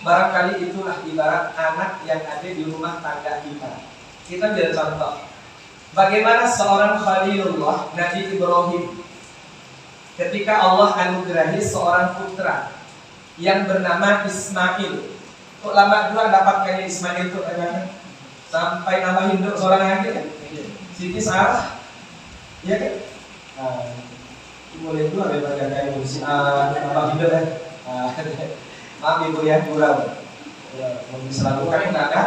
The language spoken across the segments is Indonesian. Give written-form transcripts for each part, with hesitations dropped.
barangkali itulah ibarat anak yang ada di rumah tangga kita. Kita ambil contoh. Bagaimana seorang Khalilullah, Nabi Ibrahim, ketika Allah anugerahi seorang putra yang bernama Ismail. Kok lama juga dapatkannya Ismail itu sampai nama Hindu seorang lagi kan? Siti Sarah, iya kan? Nah, boleh juga daripada kayak nama Hindu kan? Maaf ibu ya, kurang. Selalu kan nggak ada.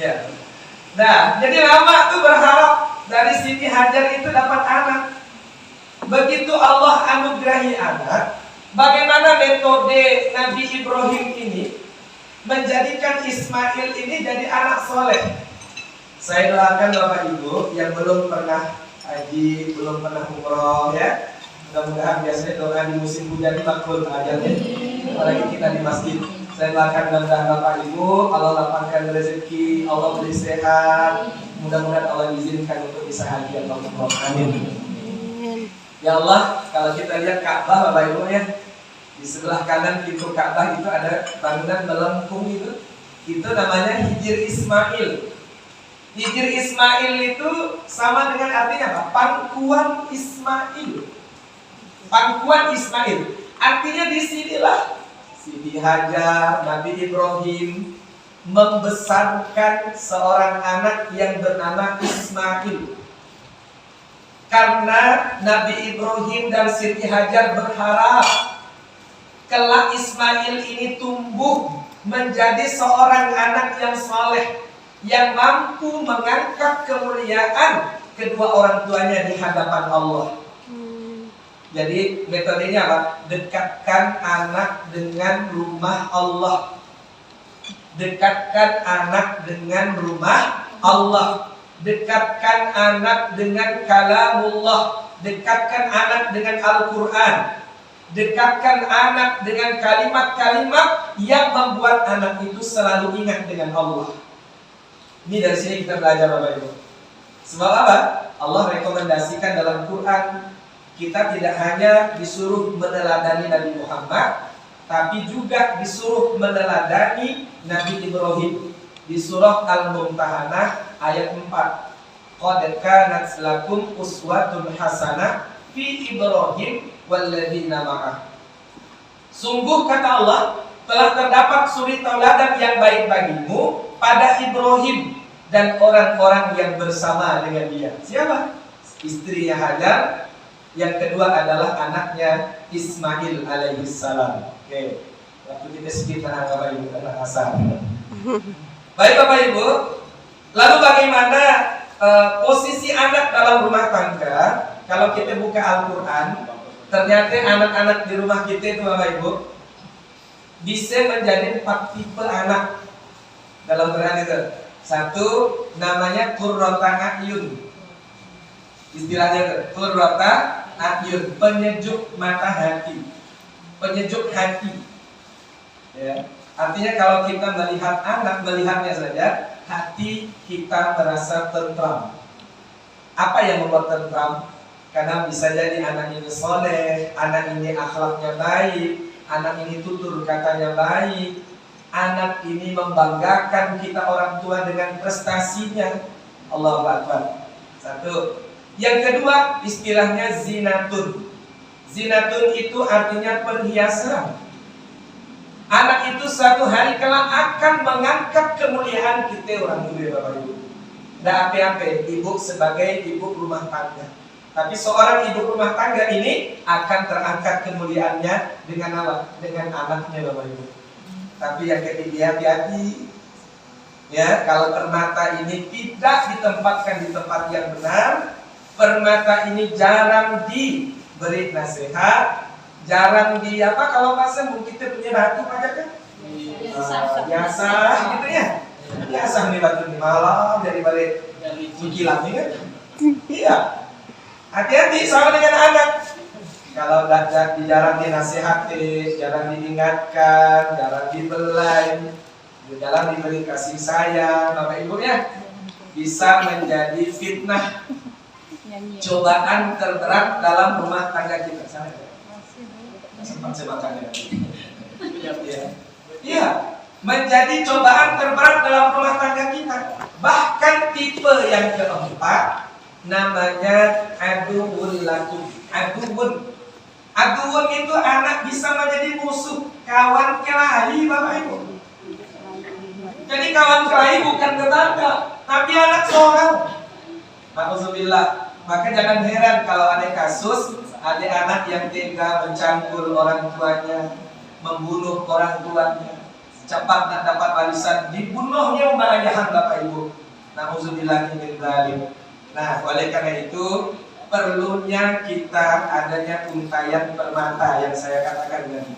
Ya. Nah, jadi lama tuh berharap dari Siti Hajar itu dapat anak. Begitu Allah anugerahi anak, bagaimana metode Nabi Ibrahim ini menjadikan Ismail ini jadi anak soleh? Saya doakan Bapak Ibu yang belum pernah haji, belum pernah umroh ya. Mudah-mudahan biasanya doa di musim hujan ini makbul ajarnya. Apalagi kita di masjid. Saya doakan mudah-mudahan Bapak Ibu Allah lapangkan rezeki, Allah beri sehat. Mudah-mudahan Allah izinkan untuk bisa haji atau umroh. Amin. Ya Allah, kalau kita lihat Ka'bah Bapak Ibu ya, di sebelah kanan pintu Ka'bah itu ada bangunan melengkung itu namanya Hijr Ismail. Hijr Ismail itu sama dengan artinya apa? Pangkuan Ismail. Pangkuan Ismail. Artinya disinilah Siti Hajar, Nabi Ibrahim membesarkan seorang anak yang bernama Ismail. Karena Nabi Ibrahim dan Siti Hajar berharap kelak Ismail ini tumbuh menjadi seorang anak yang saleh, yang mampu mengangkat kemuliaan kedua orang tuanya di hadapan Allah. Jadi metodenya apa? Dekatkan anak dengan rumah Allah. Dekatkan anak dengan rumah Allah. Dekatkan anak dengan kalamullah. Dekatkan anak dengan Al-Quran. Dekatkan anak dengan kalimat-kalimat yang membuat anak itu selalu ingat dengan Allah. Ini dari sini kita belajar Bapak Ibu. Sebab apa? Allah rekomendasikan dalam Quran, kita tidak hanya disuruh meneladani Nabi Muhammad, tapi juga disuruh meneladani Nabi Ibrahim. Di surah Al-Mumtahanah ayat 4. Qad kanat lakum uswatun hasanah fi Ibrahim walladzina ma'ah. Sungguh kata Allah, telah terdapat suri tauladan yang baik bagimu pada Ibrahim dan orang-orang yang bersama dengan dia. Siapa? Istrinya Hajar. Yang kedua adalah anaknya Ismail alaihissalam. Oke, waktu kita sedikit Bapak Ibu anak asal. Baik Bapak Ibu, lalu bagaimana posisi anak dalam rumah tangga? Kalau kita buka Al-Quran, ternyata anak-anak di rumah kita itu Bapak Ibu bisa menjadi 4 tipe anak dalam Quran itu. Satu, namanya qurrata a'yun. Istilahnya itu qurrata a'yun, penyejuk mata hati, penyejuk hati. Ya. Artinya kalau kita melihat anak, melihatnya saja, hati kita merasa tentram. Apa yang membuat tentram? Karena bisa jadi anak ini soleh, anak ini akhlaknya baik, anak ini tutur katanya baik, anak ini membanggakan kita orang tua dengan prestasinya. Allahu Akbar. Satu. Yang kedua, istilahnya zinatun. Zinatun itu artinya perhiasan. Anak itu suatu hari kelak akan mengangkat kemuliaan kita orang tua Bapak Ibu. Tidak apa-apa ibu sebagai ibu rumah tangga. Tapi seorang ibu rumah tangga ini akan terangkat kemuliaannya dengan apa? Dengan anaknya Bapak Ibu. Tapi yang ketiga hati-hati. Ya, kalau permata ini tidak ditempatkan di tempat yang benar, permata ini jarang diberi nasihat, jarang di apa kalau bahasa mungkin kita punya batu aja kan? Biasa gitu ya. Biasa nih batu di malam dari balik kilat nih kan? Iya. Hati-hati sama dengan anak. Kalau jarang dinasihati, jarang diingatkan, jarang dibelai, jarang diberi kasih sayang, Bapak Ibu ya, bisa menjadi fitnah, cobaan terberat dalam rumah tangga kita. Sempat saya makan ya. menjadi cobaan terberat dalam rumah tangga kita. Bahkan tipe yang keempat namanya aduwwun lakum. Aduwwun itu anak bisa menjadi musuh, kawan kelahi Bapak Ibu. Jadi kawan kelahi bukan tetangga, tapi anak seorang. Alhamdulillah. Maka jangan heran kalau ada kasus ada anak yang tega mencangkul orang tuanya, membunuh orang tuanya, cepat nak dapat warisan, dibunuhnya mbak ayahan Bapak Ibu. Nauzubillah min dzalik. Nah, oleh karena itu perlunya kita adanya untayan permata yang saya katakan tadi.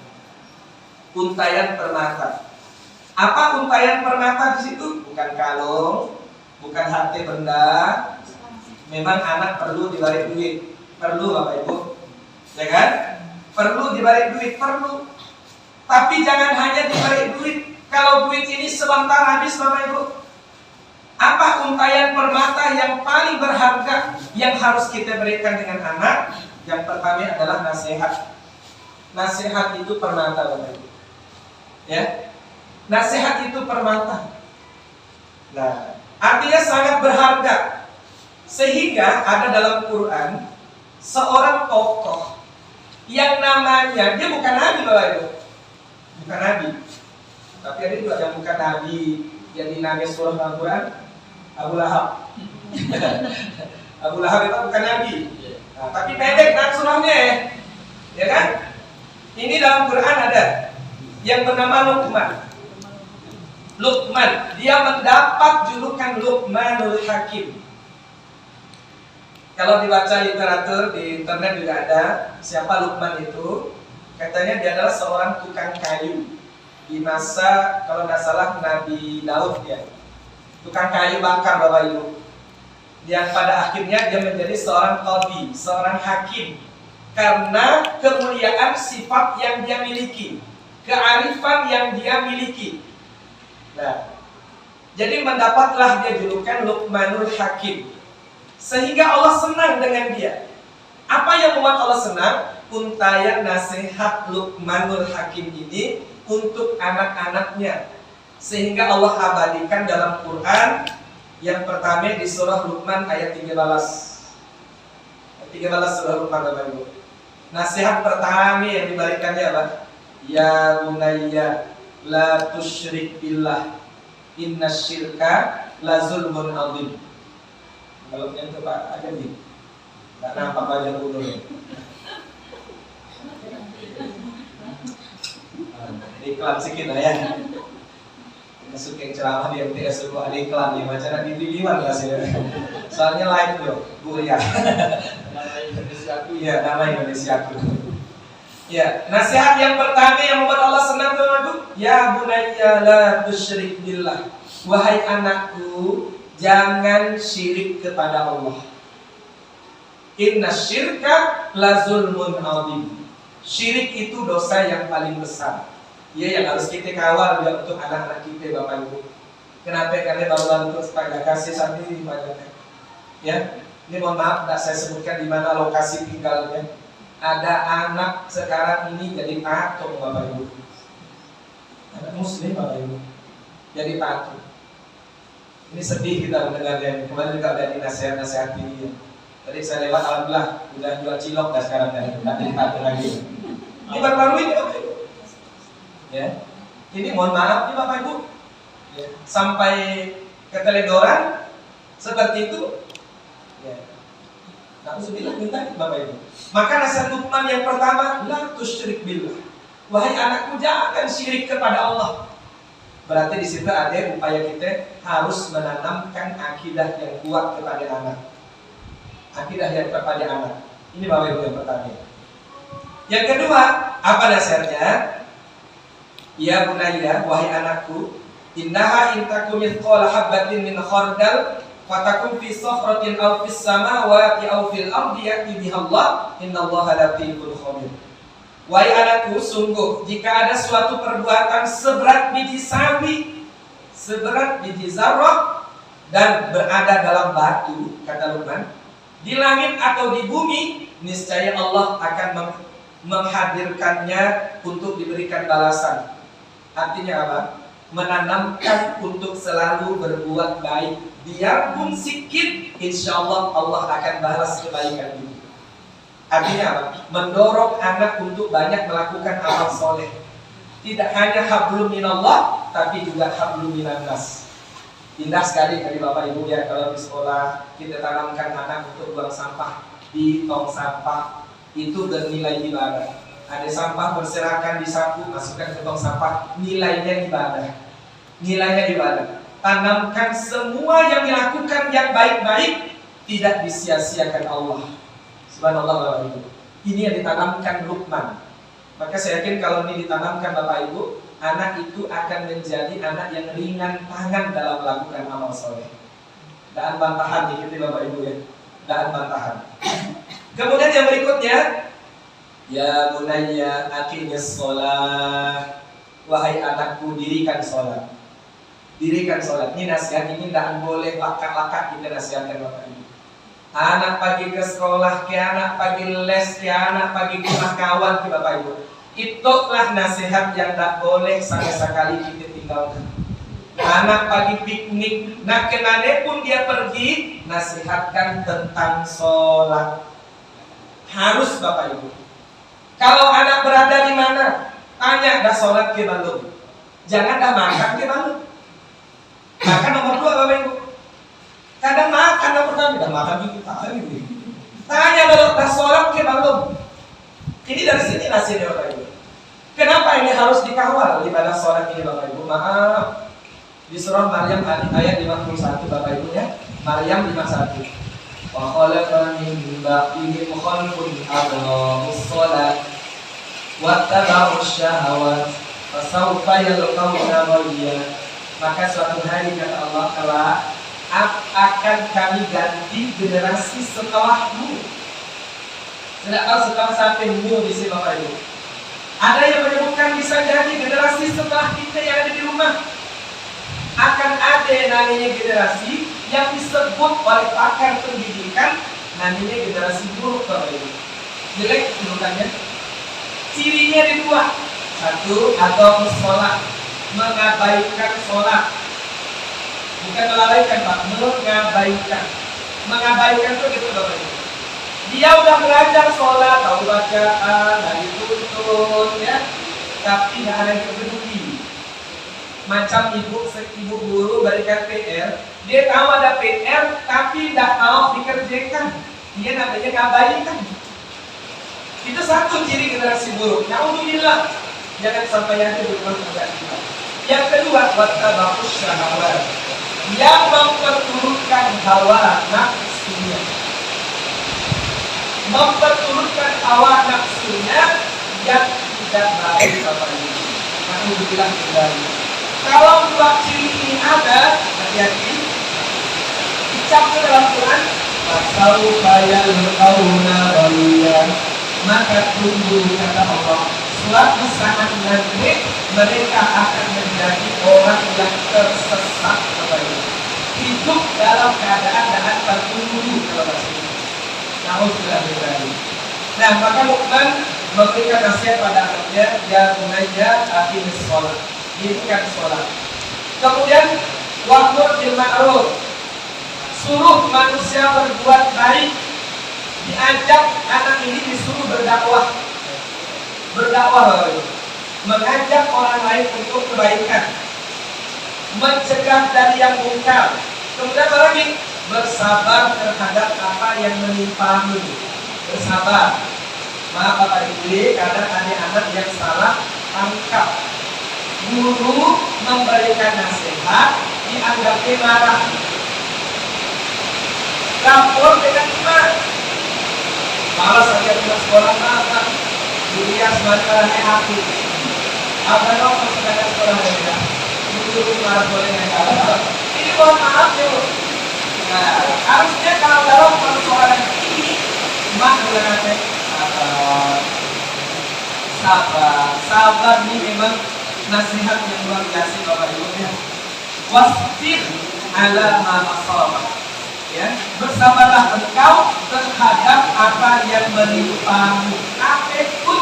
Untayan permata. Apa untayan permata di situ? Bukan kalung, bukan harta benda. Memang anak perlu dibalik duit, perlu Bapak Ibu, ya kan? Perlu dibalik duit, perlu. Tapi jangan hanya dibalik duit. Kalau duit ini sebentar habis Bapak Ibu. Apa untayan permata yang paling berharga yang harus kita berikan dengan anak? Yang pertama adalah nasihat. Nasihat itu permata Bapak Ibu. Ya, nasihat itu permata. Nah, artinya sangat berharga. Sehingga ada dalam Quran seorang tokoh yang namanya, dia bukan nabi Bapak Ibu, bukan nabi, tapi ada juga yang bukan nabi jadi nabi surah Al-Quran, Abu Lahab. Abu Lahab itu bukan nabi, nah, tapi pendek surahnya ya kan? Ini dalam Quran ada yang bernama Luqman, dia mendapat julukan Luqmanul Hakim. Kalau dibaca literatur di internet juga ada siapa Luqman itu. Katanya dia adalah seorang tukang kayu di masa kalau nggak salah Nabi Daud ya. Tukang kayu bakar Bapak Ibu. Yang pada akhirnya dia menjadi seorang qadhi, seorang hakim. Karena kemuliaan sifat yang dia miliki, kearifan yang dia miliki. Nah, jadi mendapatlah dia julukan Luqmanul Hakim. Sehingga Allah senang dengan dia. Apa yang membuat Allah senang? Untayan nasihat Luqmanul Hakim ini untuk anak-anaknya. Sehingga Allah abadikan dalam Quran. Yang pertama di surah Luqman ayat 13. 13 surah Luqman Bapak Ibu. Nasihat pertama yang diberikannya apa? Ya bunayya la tusyrik billah innasyirka la zulmun adzim. Kalau itu Pak ada nih, nggak nampak wajah dulu ya. Iklan sedikit lah ya. Masuk yang ceramah di MTS itu ada iklan nih, macam di TV mana sih? Soalnya live loh, kuliah. Nama Indonesiaku ya, nama Indonesiaku. Ya, nasihat yang pertama yang membuat Allah senang itu, ya bunayya la tusyrik billah. Wahai anakku, jangan syirik kepada Allah. Inna syirka la zulmun adzim. Syirik itu dosa yang paling besar. Ya, yang harus kita kawal juga untuk anak-anak kita Bapak Ibu. Kenapa? Karena baru untuk pada kasih santri banyak. Ya, ini mohon maaf tidak saya sebutkan di mana lokasi tinggalnya. Ada anak sekarang ini jadi patung Bapak Ibu. Anak Muslim Bapak Ibu jadi patung. Ini sedih kita mendengarnya. Kemarin juga ada di nasihat ini. Tadi saya lewat, alhamdulillah udah jual cilok dah sekarang dan tidak jadi patung lagi. Ini baru-baru ini Bapak Ibu. Ya, ini mohon maaf nih Bapak Ibu. Ya. Sampai keteledoran seperti itu. Ya. Nah, aku bilang minta Bapak Ibu. Maka nasihat Luqman yang pertama, la tusyrik billah. Wahai anakku, jangan syirik kepada Allah. Berarti di situ ada upaya kita harus menanamkan akidah yang kuat kepada anak. Akidah yang kepada anak. Ini Bapak Ibu yang pertama. Yang kedua, apa nasihatnya? Ya bunayya, wahai anakku, innaha in takum mithqala habatin min khardal fatakum fi sakhratin aw fis samawati aw fil ardi ya'ti biha Allah, innallaha latiful khabir. Wahai anakku, sungguh jika ada suatu perbuatan seberat biji sawi, seberat biji zarrah dan berada dalam batu, kata Luqman, di langit atau di bumi, niscaya Allah akan menghadirkannya untuk diberikan balasan. Artinya apa? menanamkan untuk selalu berbuat baik. Biarpun sedikit, insya Allah Allah akan balas kebaikan itu. Artinya apa? Mendorong anak untuk banyak melakukan amal soleh. Tidak hanya hablum minallah, tapi juga hablum minannas. Indah sekali dari Bapak Ibu ya, kalau di sekolah kita tanamkan anak untuk buang sampah di tong sampah, itu bernilai ibadah. Ada sampah berserakan disapu, masukkan ke tong sampah, nilainya ibadah. Nilainya ibadah. Tanamkan semua yang dilakukan yang baik-baik, tidak disia-siakan Allah. Subhanallah Bapak Ibu. Ini yang ditanamkan Luqman. Maka saya yakin kalau ini ditanamkan Bapak Ibu, anak itu akan menjadi anak yang ringan tangan dalam melakukan amal soleh. Dan bantahan nih gitu Bapak Ibu ya. Dan bantahan. Kemudian yang berikutnya, ya bunayya aqimis sholat. Wahai anakku, dirikan sholat. Dirikan sholat. Ini nasihat, ini tidak boleh lakak-lakak kita nasihatkan Bapak Ibu. Anak pagi ke sekolah, ke anak pagi les, ke anak pagi ke rumah kawan ke Bapak Ibu. Itulah nasihat yang tak boleh sekali kita tinggalkan. Anak pagi piknik, nak kemana pun dia pergi, nasihatkan tentang sholat. Harus Bapak Ibu. Kalau anak berada di mana, tanya dah sholat ke belum. Jangan dah makan ke belum. Makan nomor 2 Bapak Ibu. Kadang makan nomor 1, dah makan kita. Tanya belum dah sholat ke belum. Ini dari sini nasihatnya Bapak Ibu. Kenapa ini harus dikawal ibadah sholat ini Bapak Ibu? Maaf. Di surah Maryam ayat 51 Bapak Ibu ya. Maryam 51. Wa khalaqa min ba'dihim khalqun adaa'us shalah wa taba'us syahawat fa sawfa yalqawna ghayya. Maka suatu hari kata Allah Ta'ala, akan kami ganti generasi setelahmu. Tidak tahu setelah sampai mu di sini Bapak Ibu. Ada yang menyebutkan bisa jadi generasi setelah kita yang ada di rumah. Akan ada namanya generasi yang disebut oleh pakar pendidikan namanya generasi buruk Bapak Ibu. Jelek julukannya. Cirinya ada 2. 1, atau sholat, mengabaikan sholat. Bukan melalaikan Pak, mengabaikan. Mengabaikan itu gitu Bapak Ibu. Dia udah belajar sholat, tahu bacaan, dan dituntun ya, tapi nggak ada yang peduli. Macam ibu guru berikan PR, dia tahu ada PR, tapi tidak mau dikerjakan. Dia namanya ngabaikan. Itu satu ciri generasi buruk. Alhamdulillah, jangan sampai nanti berubah kepada kita. Yang kedua, wattaba'us syahawat, yang memperturutkan hawa nafsunya. Memperturutkan hawa nafsunya yang tidak baik Bapak Ibu. Aku bilang kembali. Kalau 2 ciri ini ada, hati-hati. Dicampur dalam Quran, fasawfa yalqawna ghayya. Maka tunggu kata Allah, suatu saat nanti mereka akan menjadi orang yang tersesat Bapak Ibu. Hidup dalam keadaan dengan tertunggu kalau bahasa. Namun sudah berani. Nah, maka Luqman memberikan nasihat pada anaknya, ya bunayya aqimis shalah. Dirikan sholat. Kemudian wa'mur bil ma'ruf, suruh manusia berbuat baik. Diajak anak ini disuruh berdakwah. Berdakwah, mengajak orang lain untuk kebaikan, mencegah dari yang mungkar. Kemudian apa lagi? Bersabar terhadap apa yang menimpamu. Bersabar. Maaf Bapak Ibu, kadang ada anak yang salah tangkap. Guru memberikan nasihat, dianggapnya marah. Lapor dengan iman. Malas saja pulang sekolah, maaf. Dunia sebenarnya aku. Apa dong sebenarnya sekolah mereka? Guru marah boleh nggak? Ini mohon maaf yuk. Nah, harusnya kalau dalam persoalan ini, mak boleh sabar ini memang nasihat yang luar biasa Bapak Ibu ya. Wasbir ala ma asabah. Ya, bersabarlah engkau terhadap apa yang menimpamu. Apapun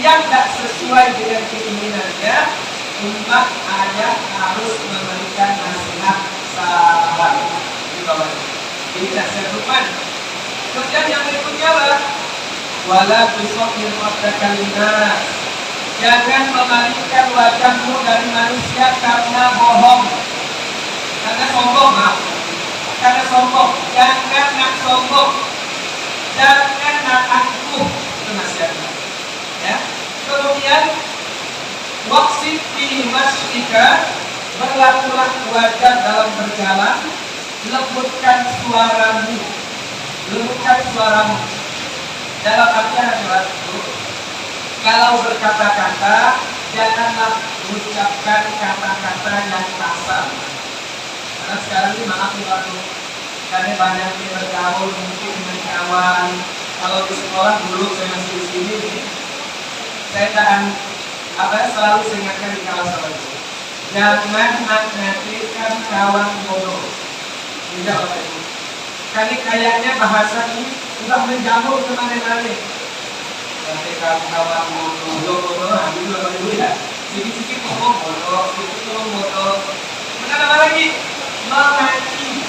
yang tidak sesuai dengan keinginannya, umat ayah harus memberikan nasihat sabar. Di bawah ini nasihat Luqman. Kemudian yang berikutnya adalah wala tusawwir wajhaka linnas. Jangan memalingkan wajahmu dari manusia karena bohong, karena sombong, karena sombong. Jangan nak sombong, jangan nak angkuh. Itu nasihatnya. Ya. Kemudian waqsid fi masyika, berlakulah wajar dalam berjalan, lembutkan suaramu, lembutkan suaramu. Dalam artian adalah kalau berkata-kata janganlah mengucapkan kata-kata yang kasar. Karena sekarang ini maaf ya, karena banyak yang bergaul mungkin dengan kawan. Kalau di sekolah dulu saya masih di sini nih, saya tahan selalu saya ingatkan di kawan saya itu, jangan mengaitkan kawan bodoh. Tidak Bapak Ibu. Kali kayaknya bahasa ini sudah menjamur kemana-mana. Nanti kawan bodoh, ambil Bapak Ibu ya. Sedikit-sedikit ngomong bodoh, sedikit ngomong bodoh. Kenapa lagi? Mengaji,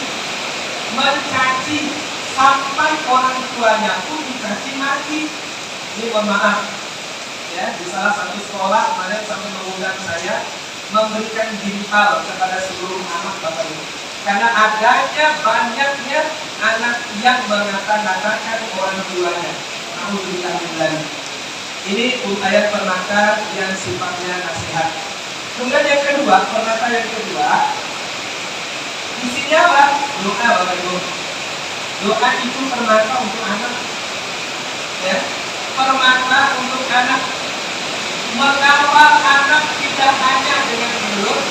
mencaci, sampai orang tuanya pun dicaci maki. Ini mohon maaf. Ya, di salah satu sekolah kemarin sampai mengundang saya memberikan jilbab kepada seluruh anak Bapak Ibu. Karena adanya banyaknya anak yang mengata-ngatakan orang tuanya. Alhamdulillah. Ini ayat pernata yang sifatnya nasihat. Kemudian yang kedua, pernata yang kedua, isinya apa? Doa Bapak Ibu. Doa itu permata untuk anak. Ya, permata untuk anak. Mengawal anak tidak hanya dengan mulut,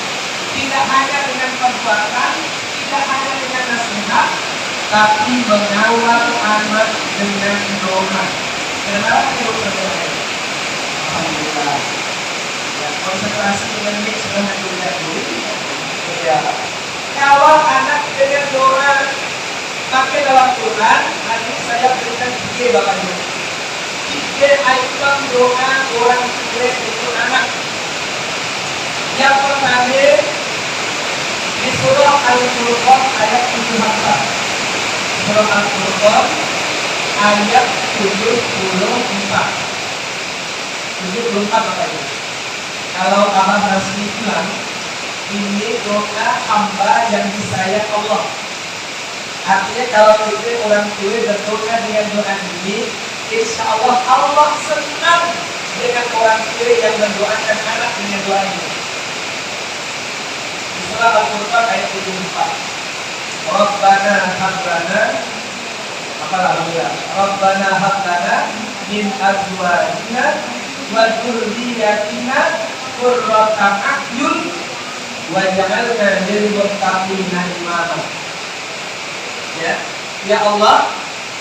tidak hanya dengan perbuatan, tidak hanya dengan nasihat, tapi mengawal anak dengan doa. Kenapa perlu berdoa? Alhamdulillah. Ya, konsentrasi dengan ini sudah dilihat dulu. Ya, kawal anak dengan doa. Pakai dalam Quran, nanti saya berikan 3 Bapak Ibu. 3 item doa orang tua untuk anak. Yang pertama di surah Al-Furqan ayat 74. Surah Al-Furqan ayat 74. 74 Bapak Ibu. Kalau Abah Rasmi bilang, ini doa hamba yang disayang Allah. Artinya kalau kita orang tua berdoa dengan doa ini, insya Allah Allah senang dengan orang tua yang mendoakan anak dengan doa ini. Di surah Al-Furqan ayat 74. Rabbana hablana, alhamdulillah. Rabbana hablana min azwajina wa dzurriyyatina qurrata a'yun waj'alna lil muttaqina imama. Ya Allah,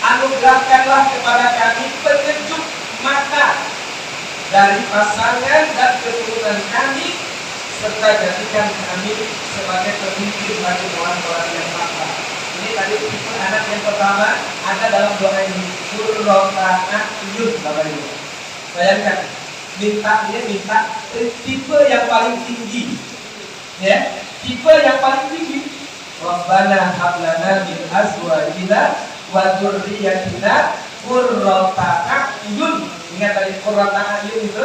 anugerahkanlah kepada kami penyejuk mata dari pasangan dan keturunan kami, serta jadikan kami sebagai pemimpin bagi orang-orang yang takwa. Ini tadi tipe anak yang pertama ada dalam doa ini, qurrata a'yun Bapak Ibu. Bayangkan, minta tipe yang paling tinggi. Ya, tipe yang paling tinggi. Rabbana hablana min azwajina wa dzurriyyatina qurrata a'yun. Ingat tadi qurrata a'yun itu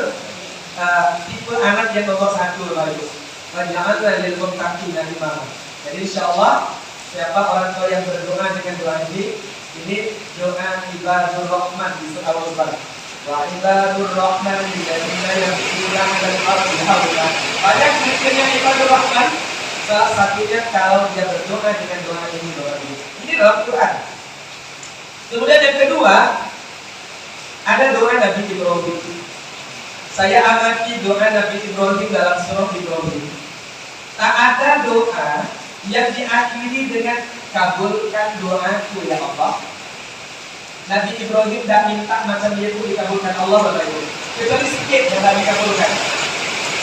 tipe anak yang nomor 1 Bapak Ibu. Waj'alna lil muttaqina imama. Jadi insyaallah siapa orang tua yang berdoa dengan doa ini doa ibadur rahman di surah Al-Baqarah. Wa ibadur rahman alladzina yamshuna 'alal ardi hauna. Banyak zikirnya ibadur rahman. Salah satunya kalau dia berdoa dengan doa ini Bapak Ibu. Ini dalam Quran. Kemudian yang kedua, ada doa Nabi Ibrahim. Saya amati doa Nabi Ibrahim dalam surah Ibrahim. Tak ada doa yang diakhiri dengan kabulkan doaku ya Allah. Nabi Ibrahim tidak minta macam dia itu dikabulkan Allah Bapak Ibu. Kecuali sedikit yang tak dikabulkan.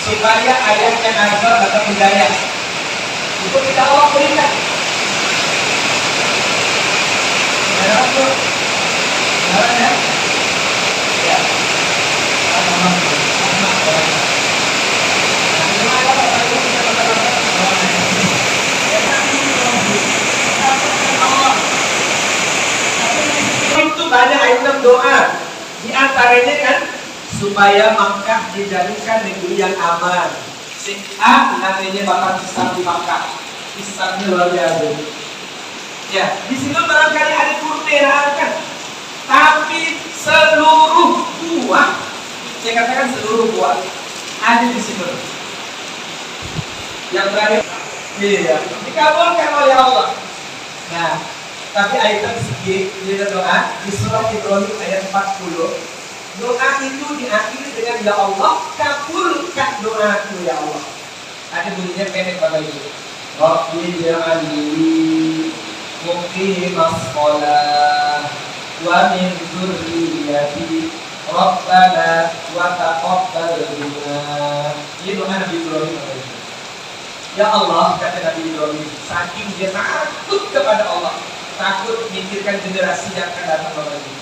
Supaya ayahnya Azar dapat hidayah. Itu kita Allah berikan. Ya, ya. Ya. Doanya kan supaya Makkah dijadikan negeri yang aman. Si A namanya bakal Islam di Makkah. Islamnya luar biasa. Ya, di sini barangkali ada kurnia kan. Tapi seluruh buah, saya katakan seluruh buah ada di sini. Yang terakhir, iya, dikabulkan oleh Allah. Nah, tapi ayat sedikit di doa di surah Ibrahim ayat 40. Doa itu diakhiri dengan ya Allah, kabulkan doaku ya Allah. Ada bunyinya pendek Bapak Ibu. Rabbi ja'alni muqimas shalah wa min dzurriyyati Rabbana wa taqabbal du'a. Ini doa Nabi Ibrahim. Ya Allah, kata Nabi Ibrahim, saking dia takut kepada Allah, takut memikirkan generasi yang akan datang lagi.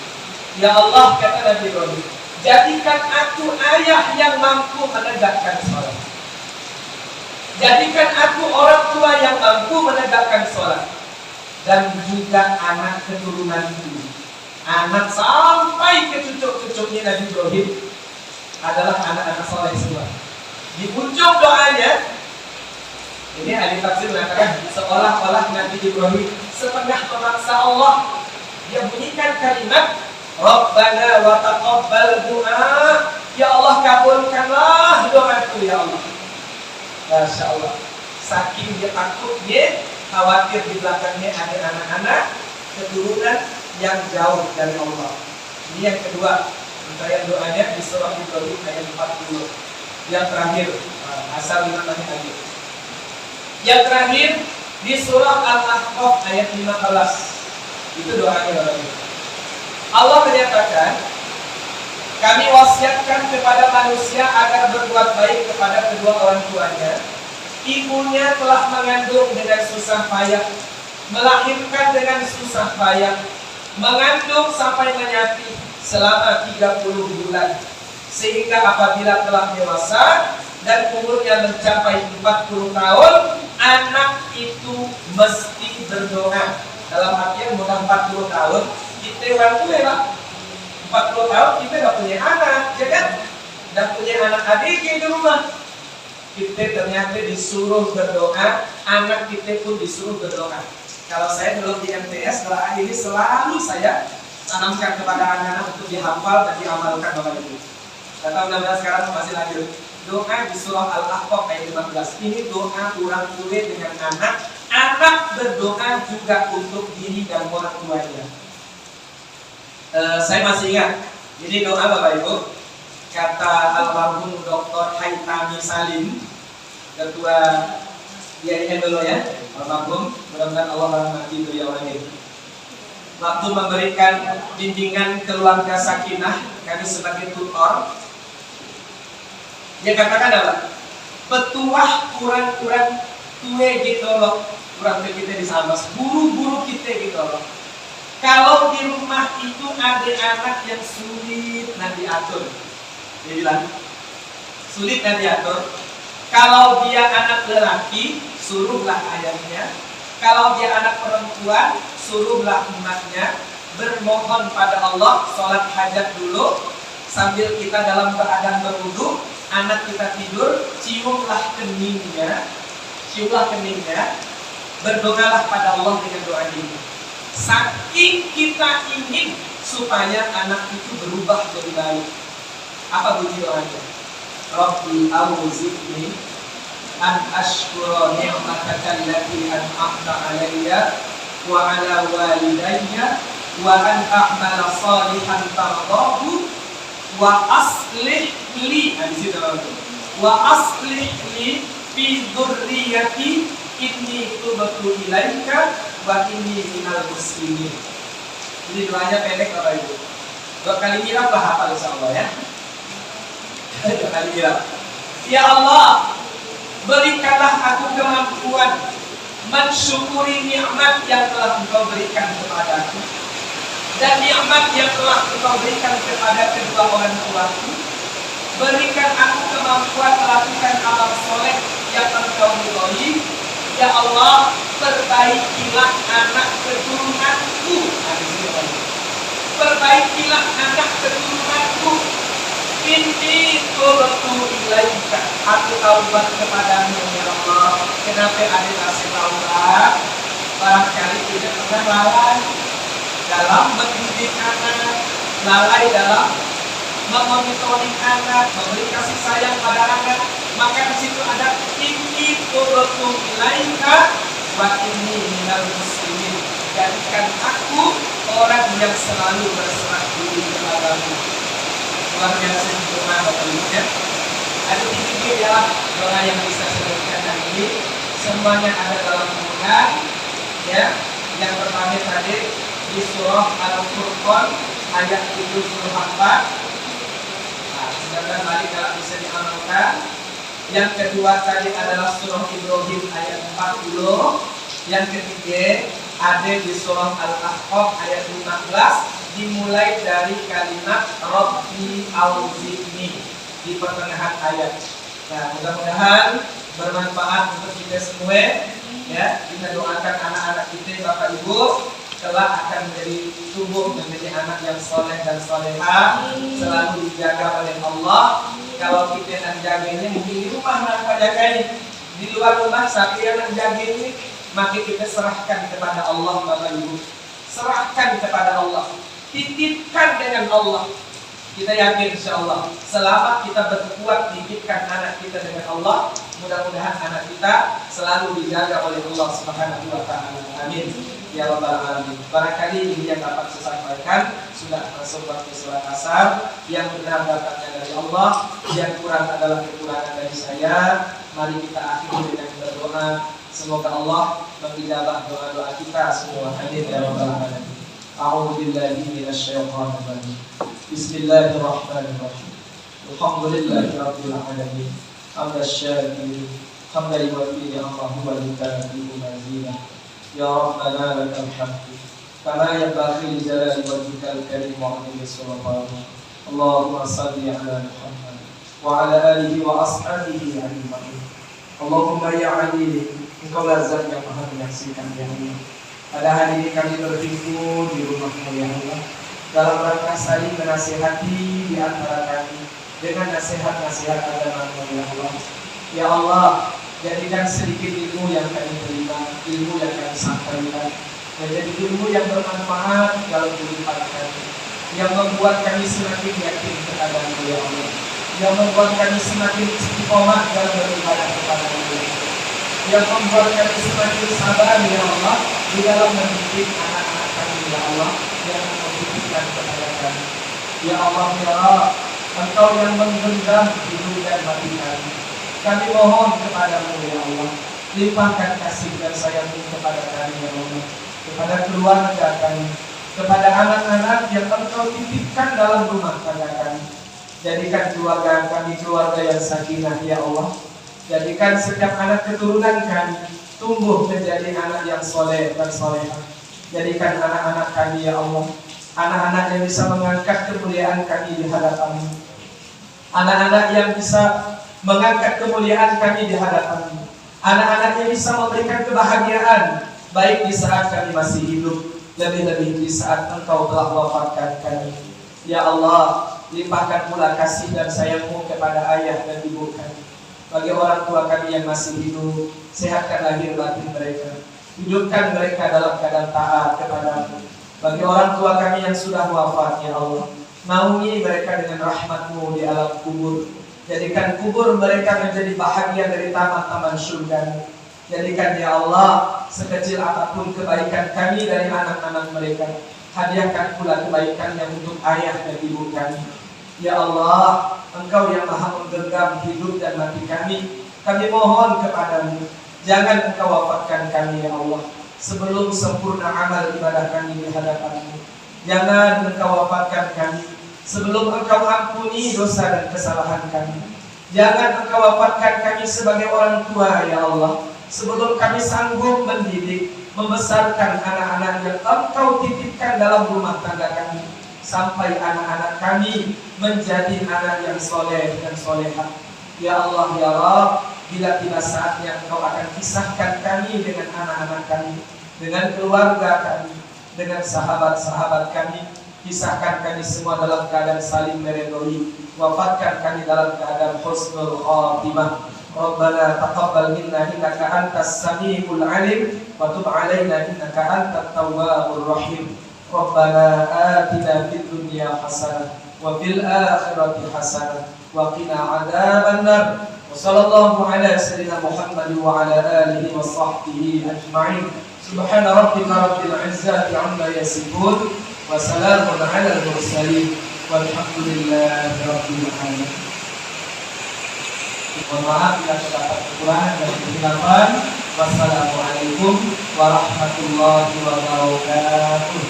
Ya Allah, kata Nabi Ibrahim, jadikan aku ayah yang mampu menegakkan sholat. Jadikan aku orang tua yang mampu menegakkan sholat. Dan juga anak keturunanku, anak sampai ke cucu-cucunya Nabi Ibrahim adalah anak-anak soleh semua. Di ujung doanya, ini ahli tafsir mengatakan seolah-olah Nabi Ibrahim setengah memaksa Allah. Dia bunyikan kalimat Rabbana wa taqabbal du'a. Ya Allah, kabulkanlah doaku ya Allah. Masya Allah. Saking dia takutnya, khawatir di belakangnya ada anak-anak keturunan yang jauh dari Allah. Ini yang kedua, rangkaian doanya di surah Ibrahim ayat 40. Yang terakhir, asal 5 menit lagi. Yang terakhir di surah Al-Ahqaf ayat 15. Itu doanya. Allah menyatakan, kami wasiatkan kepada manusia agar berbuat baik kepada kedua orang tuanya. Ibunya telah mengandung dengan susah payah, melahirkan dengan susah payah, mengandung sampai menyati selama 30 bulan. Sehingga apabila telah dewasa dan umurnya mencapai 40 tahun, anak itu mesti berdoa. Dalam artian mudah 40 tahun, kita orang tua lah. 40 tahun kita dah punya anak, ya kan? Dah punya anak adik di rumah. Kita ternyata disuruh berdoa, anak kita pun disuruh berdoa. Kalau saya belum di MTS, doa ini selalu saya tanamkan kepada anak-anak untuk dihafal dan diamalkan Bapak Ibu. Kata mudah-mudahan sekarang masih lanjut. Doa di surah Al-Ahqaf ayat 15. Ini doa orang tua dengan anak. Anak berdoa juga untuk diri dan orang tuanya. Saya masih ingat. Jadi doa Bapak Ibu, kata almarhum Dr. Haitami Salim, ketua IAIN dulu ya, almarhum, mudah-mudahan Allah merahmati beliau lagi. Waktu memberikan bimbingan keluarga sakinah, kami sebagai tutor, dia katakan apa? Petuah kurang-kurang tue gitu loh, kurang kita disambas, guru-guru kita gitu loh. Kalau di rumah itu ada anak yang sulit nanti atur, dia bilang sulit nanti atur. Kalau dia anak lelaki, suruhlah ayahnya. Kalau dia anak perempuan, suruhlah emaknya. Bermohon pada Allah, sholat hajat dulu sambil kita dalam keadaan berwudu. Anak kita tidur, ciumlah keningnya, berdoalah pada Allah dengan doa ini. Saking kita ingin supaya anak itu berubah jadi baik. Apa bunyi doanya? Rabbi auzi'ni an ashkura ni'mataka allati an'amta 'alayya wa 'ala walidayya wa an a'mala salihan tardahu wa aslih li fi dzurriyyati inni tubtu ilaika wa inni minal muslimin. Ini doanya pendek Bapak Ibu. 2 kali mirap lah hafal insyaallah ya. 2 kali mirap. Ya Allah, berikanlah aku kemampuan mensyukuri nikmat yang telah Engkau berikan kepadaku dan nikmat yang telah Engkau berikan kepada kedua orang tuaku. Berikan aku kemampuan melakukan amal soleh yang Engkau ridhoi. Ya Allah, perbaikilah anak keturunanku. perbaikilah anak keturunanku. Inni tubtu ilaika, aku taubat kepadamu ya Allah. Kenapa ada kasih taubat? Barangkali tidak pernah lalai dalam mendidik anak, lalai dalam memonitoring anak, memberi kasih sayang pada anak. Maka di situ ada inni tubtu ilaika wa inni minal muslimin. Jadikan aku orang yang selalu berserah diri kepadamu. Luar biasa doa Bapak Ibu ya. Ada tiga ya doa yang bisa sebutkan hari ini. Semuanya ada dalam Quran ya. Yang pertama tadi di surah Al-Furqan ayat 74. Nah, sebentar lagi kalau bisa diamalkan. Yang kedua tadi adalah surah Ibrahim ayat 40. Yang ketiga ada di surah Al-Ahqaf ayat 15. Dimulai dari kalimat Rabbi Auzi'ni di pertengahan ayat. Nah, mudah-mudahan bermanfaat untuk kita semua ya. Kita doakan anak-anak kita Bapak Ibu kelak akan menjadi tumbuh menjadi anak yang soleh dan soleha, selalu dijaga oleh Allah. Kalau kita nak jaga ini mungkin di rumah nak jaga ini, di luar rumah siapa yang nak jaga ini, maka kita serahkan kepada Allah Bapak Ibu. Serahkan kepada Allah. Titipkan dengan Allah. Kita yakin insya Allah selama kita berkuat titipkan anak kita dengan Allah, mudah-mudahan anak kita selalu dijaga oleh Allah Subhanahu wa taala. Amin ya rabbal alamin. Barangkali ini yang dapat saya sampaikan. Sudah masuk waktu sholat asar. Yang benar datangnya dari Allah, yang kurang adalah kekurangan dari saya. Mari kita akhiri dengan berdoa. Semoga Allah mengijabah doa-doa kita semua. Amin ya rabbal alamin. أعوذ بالله من الشيطان الرجيم بسم الله الرحمن الرحيم الحمد لله رب العالمين حمد الشاكرين حمدا يوفي نعمه ويكافئ مزيدا يا ربنا لك الحمد كما ينبغي لجلال وجهك الكريم وعظيم سلطانك اللهم صل على محمد وعلى آله وأصحابه أجمعين اللهم يا علي engkau lazat yang maha menyaksikan ya Allah. Pada hari ini kami berkumpul di rumah-Mu ya Allah, dalam rangka saling menasihati di antara kami dengan nasihat-nasihat agama-Mu ya Allah. Ya Allah, jadikan sedikit ilmu yang kami terima, ilmu yang kami sampaikan, menjadi ilmu yang bermanfaat dalam kehidupan kami, yang membuat kami semakin yakin kepada-Mu ya Allah, yang membuat kami semakin istiqomah dalam beribadah kepada-Mu ya Allah, yang membuat kami semakin sabar ya Allah di dalam mendidik anak-anak kami ya Allah, yang mendidikan kepada kami ya Allah. Ya Allah, Engkau yang menggenggam hidup dan mati kami. Kami mohon kepadamu ya Allah, limpahkan kasih dan sayang-Mu kepada kami ya Allah, kepada keluarga kami, kepada anak-anak yang Engkau titipkan dalam rumah tangga kami. Jadikan keluarga kami keluarga yang sakinah ya Allah. Jadikan setiap anak keturunan kami tumbuh menjadi anak yang soleh dan solehah. Jadikan anak-anak kami ya Allah, anak-anak yang bisa mengangkat kemuliaan kami di hadapan-Mu, anak-anak yang bisa mengangkat kemuliaan kami di hadapan-Mu, anak-anak yang bisa memberikan kebahagiaan baik di saat kami masih hidup, lebih-lebih di saat Engkau telah wafatkan kami. Ya Allah, limpahkan pula kasih dan sayang-Mu kepada ayah dan ibu kami. Bagi orang tua kami yang masih hidup, sehatkan lahir batin mereka, hidupkan mereka dalam keadaan taat kepada-Mu. Bagi orang tua kami yang sudah wafat ya Allah, naungi mereka dengan rahmat-Mu di alam kubur. Jadikan kubur mereka menjadi bahagia dari taman-taman surga. Jadikan ya Allah, sekecil apapun kebaikan kami dari anak-anak mereka, hadiahkan pula kebaikan yang untuk ayah dan ibu kami. Ya Allah, Engkau yang maha menggenggam hidup dan mati kami. Kami mohon kepadamu, jangan Engkau wafatkan kami ya Allah sebelum sempurna amal ibadah kami di hadapan-Mu. Jangan Engkau wafatkan kami sebelum Engkau ampuni dosa dan kesalahan kami. Jangan Engkau wafatkan kami sebagai orang tua ya Allah sebelum kami sanggup mendidik, membesarkan anak-anak yang Engkau titipkan dalam rumah tangga kami, sampai anak-anak kami menjadi anak yang soleh dan solehah. Ya Allah ya Rabb, bila tiba saatnya Engkau akan pisahkan kami dengan anak-anak kami, dengan keluarga kami, dengan sahabat-sahabat kami, Kisahkan kami semua dalam keadaan saling meridhoi. Wafatkan kami dalam keadaan husnul khatimah. Rabbana taqabbal minna innaka antas samiul alim wa tub alaina innaka antat tawwabur rahim. Rabbana atina fid dunya hasanah wa fil akhirati hasanah wa qina adzabannar. Wa sallallahu ala sayyidina Muhammad wa ala alihi wa sahbihi ajma'in. Subhana rabbika rabbil izzati amma yasifun wa salamun ala al-mursalin walhamdulillahi rabbil alamin. Mohon maaf bila terdapat kekurangan dan kesilapan. Wassalamualaikum warahmatullahi wabarakatuh.